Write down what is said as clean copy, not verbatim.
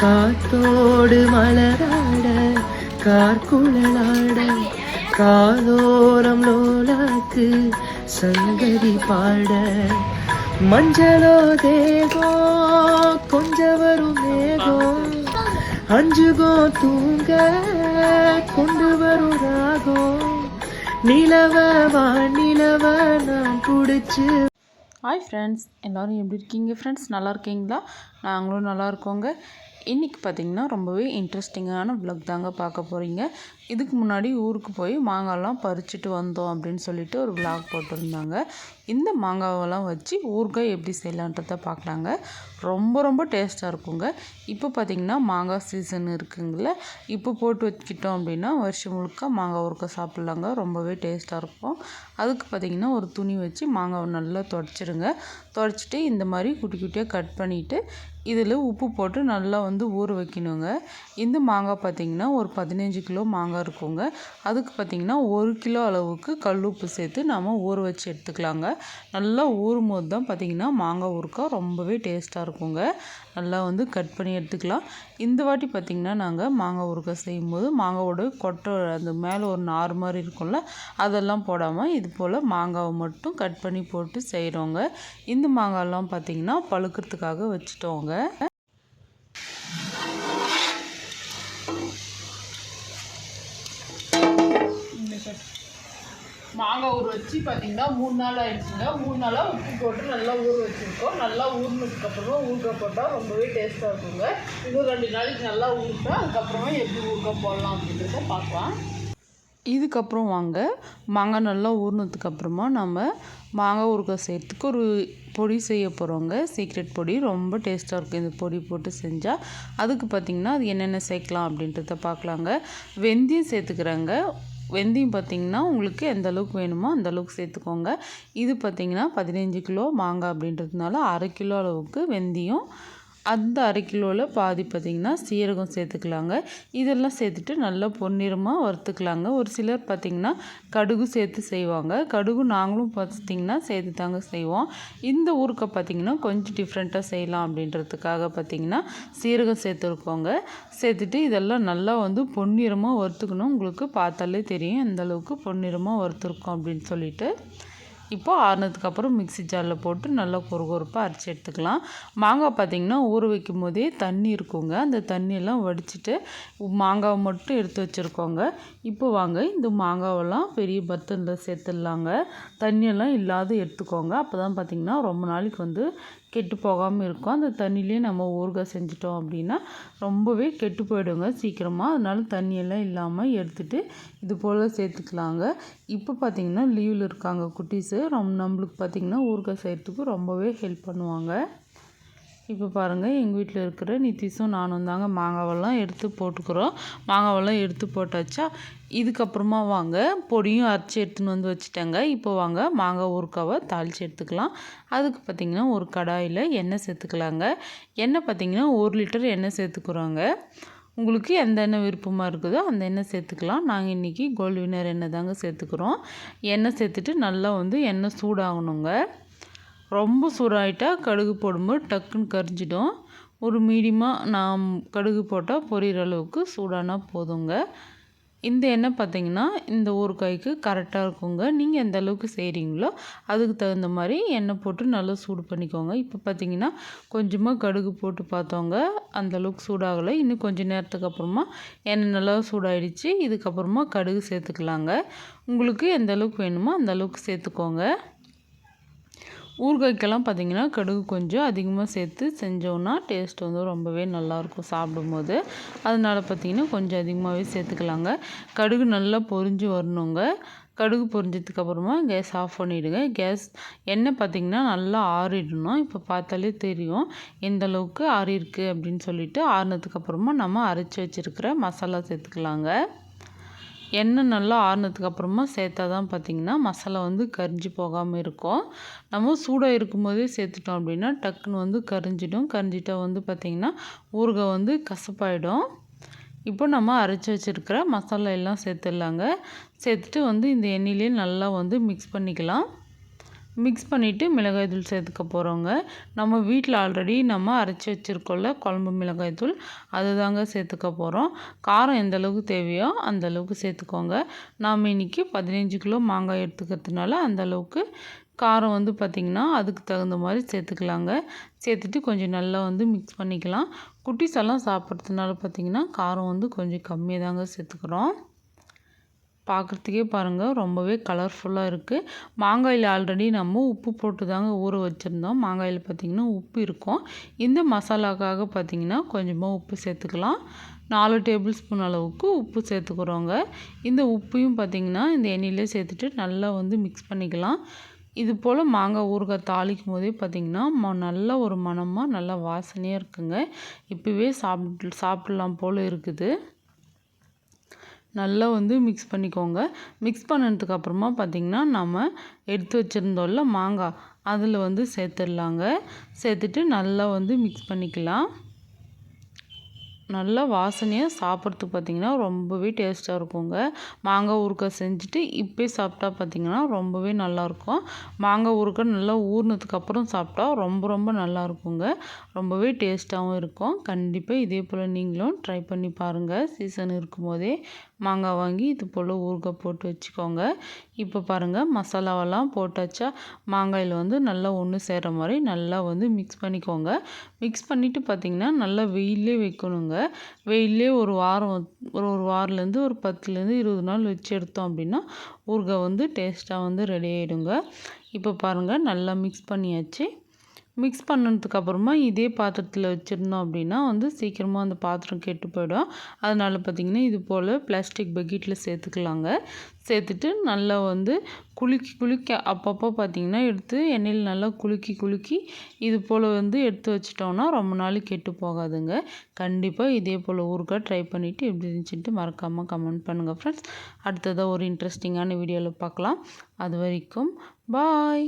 காத்தோடு மலராட கார்குழலாட காதோரம் லோலாக்கு சங்கதி பாட மஞ்சளோ தேகோ கொஞ்ச வரும் மேகோ அஞ்சுகோ தூங்க கொண்டு வரும் ராகோ நிலவ நிலவ நான் பிடிச்சி. ஹாய் ஃப்ரெண்ட்ஸ், எல்லோரும் எப்படி இருக்கீங்க ஃப்ரெண்ட்ஸ்? நல்லா இருக்கீங்களா? நாங்களும் நல்லா இருக்கோங்க. இன்றைக்கி பார்த்திங்கன்னா ரொம்பவே இன்ட்ரெஸ்டிங்கான விளாக் தாங்க பார்க்க போகிறீங்க. இதுக்கு முன்னாடி ஊருக்கு போய் மாங்காய்லாம் பறிச்சுட்டு வந்தோம் அப்படின்னு சொல்லிட்டு ஒரு விளாக் போட்டிருந்தாங்க. இந்த மாங்காவெல்லாம் வச்சு ஊறுகாய் எப்படி செய்யலான்றதை பார்க்கலாங்க. ரொம்ப ரொம்ப டேஸ்ட்டாக இருக்குங்க. இப்போ பார்த்திங்கன்னா மாங்காய் சீசன் இருக்குங்கள, இப்போ போட்டு வச்சுக்கிட்டோம் அப்படின்னா வருஷம் முழுக்க மாங்காய் ஊறுகாய் சாப்பிட்லாங்க. ரொம்பவே டேஸ்ட்டாக இருக்கும். அதுக்கு பார்த்திங்கன்னா ஒரு துணி வச்சு மாங்காவை நல்லா துடைச்சிருங்க. துடைச்சிட்டு இந்த மாதிரி குட்டி குட்டியாக கட் பண்ணிவிட்டு இதில் உப்பு போட்டு நல்லா ஊற வைக்கணுங்க. இந்த மாங்காய் பார்த்திங்கன்னா ஒரு 15 கிலோ மாங்காய் இருக்குங்க. அதுக்கு பார்த்திங்கன்னா 1 கிலோ அளவுக்கு கல் உப்பு சேர்த்து நம்ம ஊற வச்சு எடுத்துக்கலாங்க. நல்லா ஊறும் போது தான் பார்த்திங்கன்னா மாங்காய் ஊறுகாய் ரொம்பவே டேஸ்ட்டாக இருக்குங்க. நல்லா கட் பண்ணி எடுத்துக்கலாம். இந்த வாட்டி பார்த்திங்கன்னா நாங்கள் மாங்காய் ஊறுகாய் செய்யும்போது மாங்காவோட கொட்டை அந்த மேலே ஒரு நார் மாதிரி இருக்கும்ல, அதெல்லாம் போடாமல் இது போல் மாங்காவை மட்டும் கட் பண்ணி போட்டு செய்கிறோங்க. இந்த மாங்காயெல்லாம் பார்த்திங்கன்னா பழுக்கிறதுக்காக வச்சுட்டோங்க. மாங்காய் ஊற வச்சு பார்த்திங்கன்னா 3 நாள் ஆயிடுச்சுங்க. 3 நாளாக உப்பு போட்டு நல்லா ஊற வச்சுருக்கோம். நல்லா ஊறினதுக்கப்புறமா ஊறுகாய் போட்டால் ரொம்பவே டேஸ்ட்டாக இருக்குங்க. இன்னும் 2 நாளைக்கு நல்லா ஊறிட்டா அதுக்கப்புறமா எப்படி ஊறுகாய் போடலாம் அப்படின்றத பார்க்கலாம். இதுக்கப்புறம் வாங்க, மாங்காய் நல்லா ஊறினதுக்கப்புறமா நம்ம மாங்காய் ஊறுகாய் செய்கிறதுக்கு ஒரு பொடி செய்ய போகிறோங்க. சீக்ரெட் பொடி ரொம்ப டேஸ்ட்டாக இருக்கும் இந்த பொடி போட்டு செஞ்சால். அதுக்கு பார்த்திங்கன்னா அது என்னென்ன சேர்க்கலாம் அப்படின்றத பார்க்கலாங்க. வெந்தயம் சேர்த்துக்கிறேங்க. வெந்தயம் பார்த்திங்கன்னா உங்களுக்கு எந்த அளவுக்கு வேணுமோ அந்த அளவுக்கு சேர்த்துக்கோங்க. இது பார்த்திங்கன்னா 15 கிலோ மாங்காய் அப்படின்றதுனால 1/2 கிலோ அளவுக்கு வெந்தயம், அந்த 1/2 கிலோவில் பாதி பார்த்திங்கன்னா சீரகம் சேர்த்துக்கலாங்க. இதெல்லாம் சேர்த்துட்டு நல்லா பொன்னிறமாக வறுத்துக்கலாங்க. ஒரு சிலர் பார்த்திங்கன்னா கடுகு சேர்த்து செய்வாங்க. கடுகு நாங்களும் பார்த்திங்கன்னா சேர்த்து தாங்க செய்வோம். இந்த ஊறுகாய் பார்த்திங்கன்னா கொஞ்சம் டிஃப்ரெண்ட்டாக செய்யலாம் அப்படின்றதுக்காக பார்த்திங்கன்னா சீரகம் சேர்த்துருக்கோங்க. சேர்த்துட்டு இதெல்லாம் நல்லா பொன்னிறமாக வறுத்துக்கணும். உங்களுக்கு பார்த்தாலே தெரியும் எந்த அளவுக்கு பொன்னிறமாக வறுத்துருக்கோம் அப்படின்னு சொல்லிட்டு. இப்போ ஆறுனதுக்கப்புறம் மிக்ஸி ஜாரில் போட்டு நல்லா கொரகொரப்பாக அரைச்சி எடுத்துக்கலாம். மாங்காய் பார்த்திங்கன்னா ஊற வைக்கும் போதே தண்ணி இருக்குங்க. அந்த தண்ணியெல்லாம் வடிச்சிட்டு மாங்காவை மட்டும் எடுத்து வச்சுருக்கோங்க. இப்போ வாங்க இந்த மாங்காவெல்லாம் பெரிய பர்த்தனில் சேர்த்துடலாங்க. தண்ணியெல்லாம் இல்லாத எடுத்துக்கோங்க. அப்போ தான் பார்த்திங்கன்னா ரொம்ப நாளைக்கு கெட்டு போகாமல் இருக்கும். அந்த தண்ணியிலே நம்ம ஊறுகாய் செஞ்சிட்டோம் அப்படின்னா ரொம்பவே கெட்டு போயிடுங்க சீக்கிரமாக. அதனால தண்ணியெல்லாம் இல்லாமல் எடுத்துகிட்டு இது போல் சேர்த்துக்கலாங்க. இப்போ பார்த்திங்கன்னா லீவில் இருக்காங்க குட்டீஸு. நம்மளுக்கு பார்த்திங்கன்னா ஊறுகாய் செய்கிறதுக்கு ரொம்பவே ஹெல்ப் பண்ணுவாங்க. இப்போ பாருங்கள், எங்கள் வீட்டில் இருக்கிற நித்திஷும் நானும் தாங்க மாங்காவெல்லாம் எடுத்து போட்டுக்கிறோம். மாங்காவெல்லாம் எடுத்து போட்டாச்சா, இதுக்கப்புறமா வாங்க பொடியும் அரைச்சி எடுத்துன்னு வச்சுட்டேங்க. இப்போ வாங்க மாங்காய் ஊறுகாவை தாளித்து எடுத்துக்கலாம். அதுக்கு பார்த்திங்கன்னா ஒரு கடாயில் எண்ணெய் சேர்த்துக்கலாங்க. எண்ணெய் பார்த்திங்கன்னா 1 லிட்டர் எண்ணெய் சேர்த்துக்குறோங்க. உங்களுக்கு எந்த எண்ணெய் விருப்பமாக இருக்குதோ அந்த எண்ணெய் சேர்த்துக்கலாம். நாங்கள் இன்றைக்கி கோல்டு வினர் எண்ணெய் தாங்க சேர்த்துக்குறோம். எண்ணெய் சேர்த்துட்டு நல்லா எண்ணெய் சூடாகணுங்க. ரொம்ப சூடாகிட்டா கடுகு போடும்போது டக்குன்னு கரிஞ்சிடும். ஒரு மீடியமாக நான் கடுகு போட்டால் பொரியிற அளவுக்கு சூடானா போதுங்க. இந்த எண்ணெய் பார்த்திங்கன்னா இந்த ஊறுகாய்க்கு கரெக்டாக இருக்குங்க. நீங்கள் எந்த அளவுக்கு செய்கிறீங்களோ அதுக்கு தகுந்த மாதிரி எண்ணெய் போட்டு நல்லா சூடு பண்ணிக்கோங்க. இப்போ பார்த்திங்கன்னா கொஞ்சமாக கடுகு போட்டு பார்த்தோங்க, அந்தளவுக்கு சூடாகலை. இன்னும் கொஞ்சம் நேரத்துக்கு அப்புறமா எண்ணெய் நல்லா சூடாகிடுச்சு. இதுக்கப்புறமா கடுகு சேர்த்துக்கலாங்க. உங்களுக்கு எந்த அளவுக்கு வேணுமோ அந்த அளவுக்கு சேர்த்துக்கோங்க. ஊறுகாய்க்கெல்லாம் பார்த்திங்கன்னா கடுகு கொஞ்சம் அதிகமாக சேர்த்து செஞ்சோன்னா டேஸ்ட் ரொம்பவே நல்லாயிருக்கும் சாப்பிடும்போது. அதனால் பார்த்திங்கன்னா கொஞ்சம் அதிகமாகவே சேர்த்துக்கலாங்க. கடுகு நல்லா பொரிஞ்சு வரணுங்க. கடுகு பொரிஞ்சதுக்கப்புறமா கேஸ் ஆஃப் பண்ணிவிடுங்க. எண்ணெய் பார்த்திங்கன்னா நல்லா ஆறிடணும். இப்போ பார்த்தாலே தெரியும் எந்த அளவுக்கு ஆறியிருக்கு அப்படின்னு சொல்லிட்டு. ஆறினதுக்கப்புறமா நம்ம அரைச்சி வச்சுருக்கிற மசாலா சேர்த்துக்கலாங்க. எண்ணெய் நல்லா ஆறுனதுக்கப்புறமா சேர்த்தா தான் பார்த்திங்கன்னா மசாலா கரிஞ்சு போகாமல் இருக்கும். நம்ம சூடாக இருக்கும்போதே சேர்த்துட்டோம் அப்படின்னா டக்குன்னு கரிஞ்சிடும். கரிஞ்சிட்டால் பார்த்திங்கன்னா ஊறுகாய் கசப்பாயிடும். இப்போ நம்ம அரைச்சி வச்சுருக்கிற மசாலா எல்லாம் சேர்த்துடலாங்க. சேர்த்துட்டு இந்த எண்ணெயிலே நல்லா மிக்ஸ் பண்ணிக்கலாம். மிக்ஸ் பண்ணிவிட்டு மிளகாய் தூள் சேர்த்துக்க போகிறோங்க. நம்ம வீட்டில் ஆல்ரெடி நம்ம அரைச்சி வச்சுருக்கோம்ல குழம்பு மிளகாய் தூள், அது தாங்க சேர்த்துக்க போகிறோம். காரம் எந்த அளவுக்கு தேவையோ அந்த அளவுக்கு சேர்த்துக்கோங்க. நாம் இன்றைக்கி 15 கிலோ மாங்காய் எடுத்துக்கிறதுனால அந்த அளவுக்கு காரம் வந்து பார்த்திங்கன்னா அதுக்கு தகுந்த மாதிரி சேர்த்துக்கலாங்க. சேர்த்துட்டு கொஞ்சம் நல்லா வந்து மிக்ஸ் பண்ணிக்கலாம். குட்டீஸ் எல்லாம் சாப்பிட்றதுனால பார்த்திங்கன்னா காரம் வந்து கொஞ்சம் கம்மியாக தாங்க சேர்த்துக்கிறோம். பார்க்குறதுக்கே பாருங்கள் ரொம்பவே கலர்ஃபுல்லாக இருக்குது. மாங்காயில் ஆல்ரெடி நம்ம உப்பு போட்டு தாங்க ஊற வச்சுருந்தோம். மாங்காயில் பார்த்திங்கன்னா உப்பு இருக்கும். இந்த மசாலாக்காக பார்த்திங்கன்னா கொஞ்சமாக உப்பு சேர்த்துக்கலாம். 4 டேபிள் ஸ்பூன் அளவுக்கு உப்பு சேர்த்துக்கிறோங்க. இந்த உப்பையும் பார்த்திங்கன்னா இந்த எண்ணெயிலே சேர்த்துட்டு நல்லா வந்து மிக்ஸ் பண்ணிக்கலாம். இது போல் மாங்காய் ஊறுகாய் தாளிக்கும் போதே பார்த்திங்கன்னா நல்ல ஒரு மணமாக நல்லா வாசனையாக இருக்குங்க. இப்போவே சாப்பிட்லாம் போல் இருக்குது. நல்லா வந்து மிக்ஸ் பண்ணிக்கோங்க. மிக்ஸ் பண்ணதுக்கு அப்புறமா பார்த்திங்கன்னா நம்ம எடுத்து வச்சுருந்தோம்ல மாங்காய், அதில் வந்து சேர்த்துடலாங்க. சேர்த்துட்டு நல்லா வந்து மிக்ஸ் பண்ணிக்கலாம். நல்லா வாசனையாக சாப்பிட்றதுக்கு பார்த்திங்கன்னா ரொம்பவே டேஸ்ட்டாக இருக்குங்க. மாங்காய் ஊறுகாய் செஞ்சுட்டு இப்போயே சாப்பிட்டா பார்த்திங்கன்னா ரொம்பவே நல்லாயிருக்கும். மாங்காய் ஊறுகாய் நல்லா ஊறினதுக்கப்புறம் சாப்பிட்டா ரொம்ப நல்லா இருக்குங்க. ரொம்பவே டேஸ்ட்டாகவும் இருக்கும். கண்டிப்பாக இதே போல் நீங்களும் ட்ரை பண்ணி பாருங்கள். சீசன் இருக்கும்போதே மாங்காய் வாங்கி இது போல் ஊறுகாய் போட்டு வச்சுக்கோங்க. இப்போ பாருங்கள் மசாலாவெல்லாம் போட்டாச்சா, மாங்காயில் வந்து நல்லா ஒன்று சேர்கிற மாதிரி நல்லா வந்து மிக்ஸ் பண்ணிக்கோங்க. மிக்ஸ் பண்ணிவிட்டு பார்த்திங்கன்னா நல்லா வெயிலே வைக்கணுங்க. வெயிலே ஒரு வாரத்துலேருந்து ஒரு 10லேருந்து 20 நாள் வச்சு எடுத்தோம் அப்படின்னா ஊறுகாய் வந்து டேஸ்ட்டாக வந்து ரெடி ஆகிடுங்க. இப்போ பாருங்கள் நல்லா மிக்ஸ் பண்ணியாச்சு. மிக்ஸ் பண்ணதுக்கப்புறமா இதே பாத்திரத்தில் வச்சுருந்தோம் அப்படின்னா வந்து சீக்கிரமாக அந்த பாத்திரம் கெட்டு போயிடும். அதனால் பார்த்திங்கன்னா இது போல் பிளாஸ்டிக் பக்கெட்டில் சேர்த்துக்கலாங்க. சேர்த்துட்டு நல்லா வந்து குலுக்கி அப்பப்போ பார்த்திங்கன்னா எடுத்து எண்ணெயில் நல்லா குலுக்கி இது போல் வந்து எடுத்து வச்சிட்டோம்னா ரொம்ப நாள் கெட்டு போகாதுங்க. கண்டிப்பாக இதே போல் ஊறுகாய் ட்ரை பண்ணிவிட்டு எப்படி இருந்துச்சுன்ட்டு மறக்காமல் கமெண்ட் பண்ணுங்கள் ஃப்ரெண்ட்ஸ். அடுத்ததாக ஒரு இன்ட்ரெஸ்டிங்கான வீடியோவில் பார்க்கலாம். அது வரைக்கும் பாய்.